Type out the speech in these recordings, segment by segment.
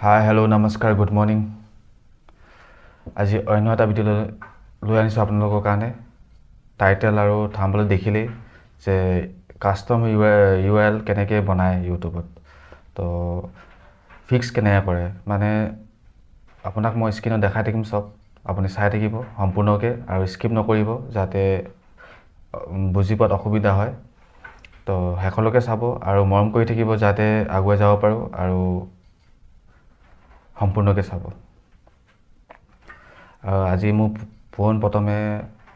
Hi hello' নমস্কাৰ good morning. আজি অন্য এটা ভিডিঅ' লৈ আনিছোঁ আপোনালোকৰ কাৰণে। টাইটেল আৰু থাম্বনেল দেখিলেই যে কাষ্টম ইউ আৰ এল কেনেকৈ বনায় ইউটিউবত, তো ফিক্স কেনেকৈ কৰে মানে আপোনাক মই স্ক্ৰীনত দেখাই থাকিম চব, আপুনি চাই থাকিব সম্পূৰ্ণকৈ আৰু স্কিপ নকৰিব যাতে বুজি পোৱাত অসুবিধা হয়। তো শেষলৈকে চাব আৰু মৰম কৰি থাকিব যাতে আগুৱাই যাব পাৰোঁ আৰু সম্পূৰ্ণকৈ চাব। আজি মোৰ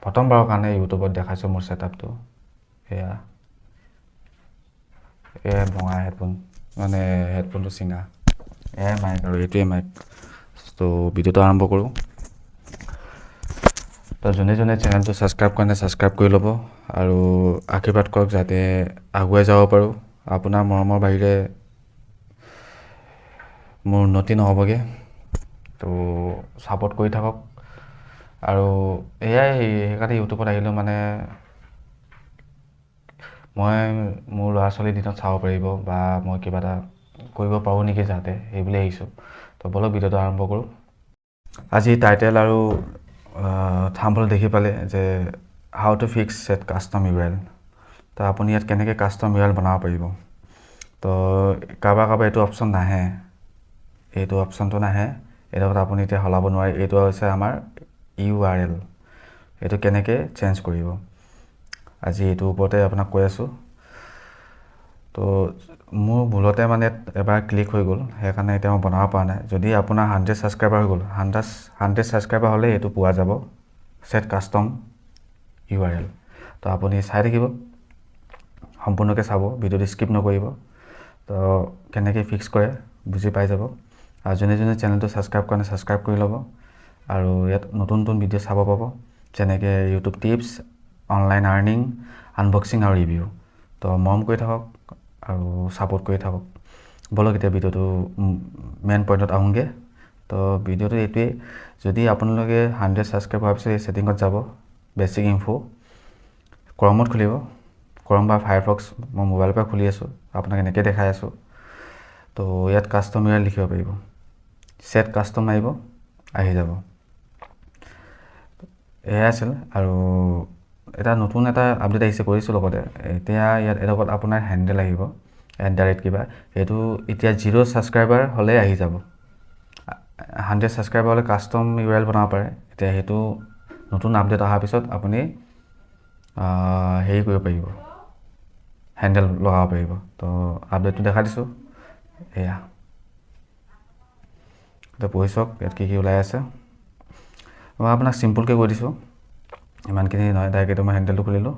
প্ৰথমবাৰৰ কাৰণে ইউটিউবত দেখাইছোঁ মোৰ ছেটআপটো। এয়া বঙা হেডফোন, মানে হেডফোনটো চিঙা, এয়াই মাইক আৰু এইটোৱে মাইক। তো ভিডিঅ'টো আৰম্ভ কৰোঁ। তো যোনে চেনেলটো ছাবস্ক্ৰাইব কৰে ছাবস্ক্ৰাইব কৰি ল'ব আৰু আশীৰ্বাদ কৰক যাতে আগুৱাই যাব পাৰোঁ। আপোনাৰ মৰমৰ বাহিৰে মোৰ উন্নতি নহ'বগৈ, তো ছাপোৰ্ট কৰি থাকক। আৰু এয়াই সেইকাৰণে ইউটিউবত আহিলোঁ, মানে মই মোৰ ল'ৰা ছোৱালীৰ দিনত চাব পাৰিব বা মই কিবা এটা কৰিব পাৰোঁ নেকি যাতে, সেইবুলি আহিছোঁ। তো বলক ভিডিঅ'টো আৰম্ভ কৰোঁ। আজি টাইটেল আৰু থাম্বনেল দেখি পালে যে how to fix set custom U R L. তো আপুনি ইয়াত কেনেকৈ কাষ্টম ইউ আৰ এল বনাব পাৰিব। তো কাৰোবাৰ এইটো অপশ্যন নাহে, এইটো অপশ্যনটো নাহে, এইটো আপুনি এতিয়া সলাব নোৱাৰে। এইটো হৈছে আমাৰ ইউ আৰ এল, এইটো কেনেকৈ চেঞ্জ কৰিব আজি এইটোৰ ওপৰতে আপোনাক কৈ আছোঁ। তো মোৰ ভুলতে মানে এবাৰ ক্লিক হৈ গ'ল, সেইকাৰণে এতিয়া মই বনাব পৰা নাই। যদি আপোনাৰ 100 ছাবস্ক্ৰাইবাৰ হৈ গ'ল, 100 ছাবস্ক্ৰাইবাৰ হ'লে এইটো পোৱা যাব, set custom U R L. তো আপুনি চাই থাকিব, সম্পূৰ্ণকৈ চাব, ভিডিঅ'টো স্কিপ নকৰিব। তো কেনেকৈ ফিক্স কৰে বুজি পাই যাব। আৰু যোনে চেনেলটো ছাবস্ক্ৰাইব কৰে ছাবস্ক্ৰাইব কৰি ল'ব আৰু ইয়াত নতুন ভিডিঅ' চাব পাব, যেনেকৈ YouTube tips, online earning, unboxing আৰু ৰিভিউ। তো মৰম কৰি থাকক আৰু ছাপোৰ্ট কৰি থাকক। বলক এতিয়া ভিডিঅ'টো মেইন পইণ্টত আহোঁগৈ। তো ভিডিঅ'টো এইটোৱেই, যদি আপোনালোকে 100 ছাবস্ক্ৰাইব হোৱাৰ পিছত এই ছেটিঙত যাব, বেছিক ইনফো, ক্ৰমত খুলিব, ক্ৰম বা ফায়াৰফক্স, মই মোবাইলৰ পৰা খুলি আছোঁ, আপোনাক এনেকৈ দেখাই আছোঁ। তো ইয়াত কাষ্টম ইউ আৰ এল লিখিব পাৰিব, ছেট কাষ্টম আহিব, আহি যাব। এয়াই আছিল। আৰু এটা নতুন আপডেট আহিছে, কৰিছোঁ লগতে। এতিয়া ইয়াত এডোখৰত আপোনাৰ হেণ্ডেল আহিব, @ কিবা, সেইটো এতিয়া 0 ছাবস্ক্ৰাইবাৰ হ'লে আহি যাব। 100 ছাবস্ক্ৰাইবাৰ হ'লে কাষ্টম ইউ আৰ এল বনাব পাৰে। এতিয়া সেইটো নতুন আপডেট অহাৰ পিছত আপুনি হেৰি কৰিব পাৰিব, হেণ্ডেল লগাব পাৰিব। তো আপডেটটো দেখাই দিছোঁ, এয়া এতিয়া পঢ়ি চাওক ইয়াত কি ওলাই আছে। মই আপোনাক চিম্পুলকৈ কৈ দিছোঁ, ইমানখিনি নহয়। ডাইৰেক্ট মই হেণ্ডেলটো খুলিলোঁ,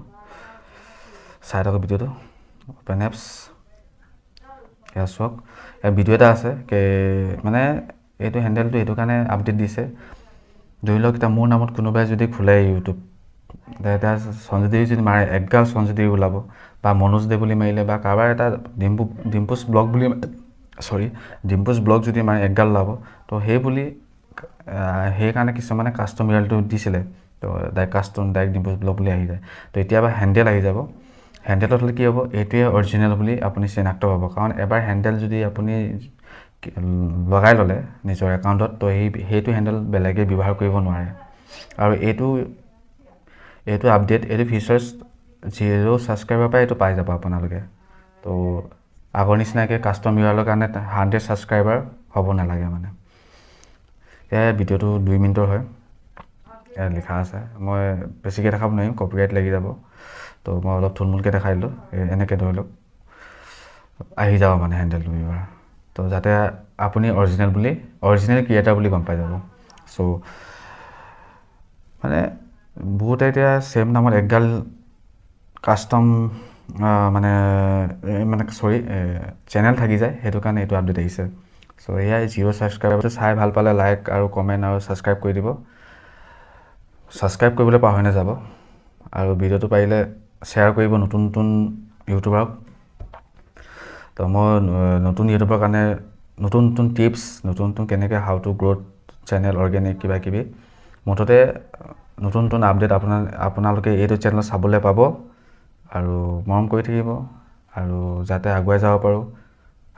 চাই থাকক ভিডিঅ'টো। অ'পেন এপছ, এয়া চাওক, ইয়াত ভিডিঅ' এটা আছে, মানে এইটো হেণ্ডেলটো এইটো কাৰণে আপডেট দিছে। ধৰি লওক এতিয়া মোৰ নামত কোনোবাই যদি খোলে ইউটিউব, এতিয়া সঞ্জয় দেৱী যদি মাৰে, একগাল সঞ্জয় দেৱী ওলাব, বা মনোজ দে বুলি মাৰিলে, বা কাৰোবাৰ এটা ডিম্পুছ ব্লগ যদি মাৰে, একগাল ওলাব। তো সেইকাৰণে কিছুমানে কাষ্টম ইউ আৰ এলটো দিছিলে। তো ডাইৰেক্ট ডিম্পুছ ব্লগ বুলি আহি যায়। তো এতিয়াবা হেণ্ডেল আহি যাব। হেণ্ডেলত হ'লে কি হ'ব, এইটোৱে অৰিজিনেল বুলি আপুনি চিনাক্ত পাব। কাৰণ এবাৰ হেণ্ডেল যদি আপুনি লগাই ল'লে নিজৰ একাউণ্টত, তো সেইটো হেণ্ডেল বেলেগে ব্যৱহাৰ কৰিব নোৱাৰে। আৰু এইটো আপডেট, এইটো ফিচাৰ্ছ 0 ছাবস্ক্ৰাইবাৰ পৰা এইটো পাই যাব আপোনালোকে। তো আগৰ নিচিনাকৈ কাষ্টম ইউ আৰ এলৰ কাৰণে 100 ছাবস্ক্ৰাইবাৰ হ'ব নালাগে মানে। এয়াই ভিডিঅ'টো 2 মিনিটৰ হয়, ইয়াত লিখা আছে। মই বেছিকৈ দেখাব নোৱাৰিম, কপিৰাইট লাগি যাব। তো মই অলপ থুলমূলকৈ দেখাই দিলোঁ। এনেকৈ ধৰি লওক আহি যাব মানে হেণ্ডেলটো এইবাৰ। তো যাতে আপুনি অৰিজিনেল ক্ৰিয়েটাৰ বুলি গম পাই যাব। চ' মানে বহুতে এতিয়া ছেম নামত একগাল কাষ্টম চেনেল থাকি যায়, সেইটো কাৰণে এইটো আপডেট আহিছে। চ' এয়াই 0 ছাবস্ক্ৰাইবাৰ। চাই ভাল পালে লাইক আৰু কমেণ্ট আৰু ছাবস্ক্ৰাইব কৰি দিব। ছাবস্ক্ৰাইব কৰিবলৈ পাহৰি নাযাব। আৰু ভিডিঅ'টো পাৰিলে শ্বেয়াৰ কৰিব নতুন ইউটিউবাৰক। তো মই নতুন ইউটিউবৰ কাৰণে নতুন টিপছ, নতুন কেনেকৈ how to growth channel, organic কিবা কিবি, মুঠতে নতুন আপডেট আপোনালোকে এইটো চেনেলত চাবলৈ পাব। আৰু মৰম কৰি থাকিব আৰু যাতে আগুৱাই যাব পাৰোঁ।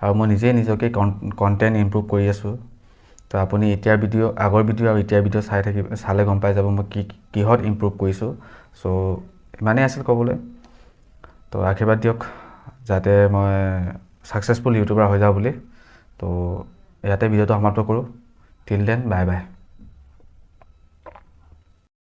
আৰু মই নিজেই নিজকে কণ্টেণ্ট ইমপ্ৰুভ কৰি আছোঁ। তো আপুনি এতিয়াৰ ভিডিঅ' আগৰ ভিডিঅ' আৰু এতিয়াৰ ভিডিঅ' চালে গম পাই যাব মই কিহত ইমপ্ৰুভ কৰিছোঁ। চ' ইমানেই আছিল ক'বলৈ। তো আশীৰ্বাদ দিয়ক যাতে মই ছাকচেছফুল ইউটিউবাৰ হৈ যাওঁ বুলি। তো ইয়াতে ভিডিঅ'টো সমাপ্ত কৰোঁ। Till then bye bye.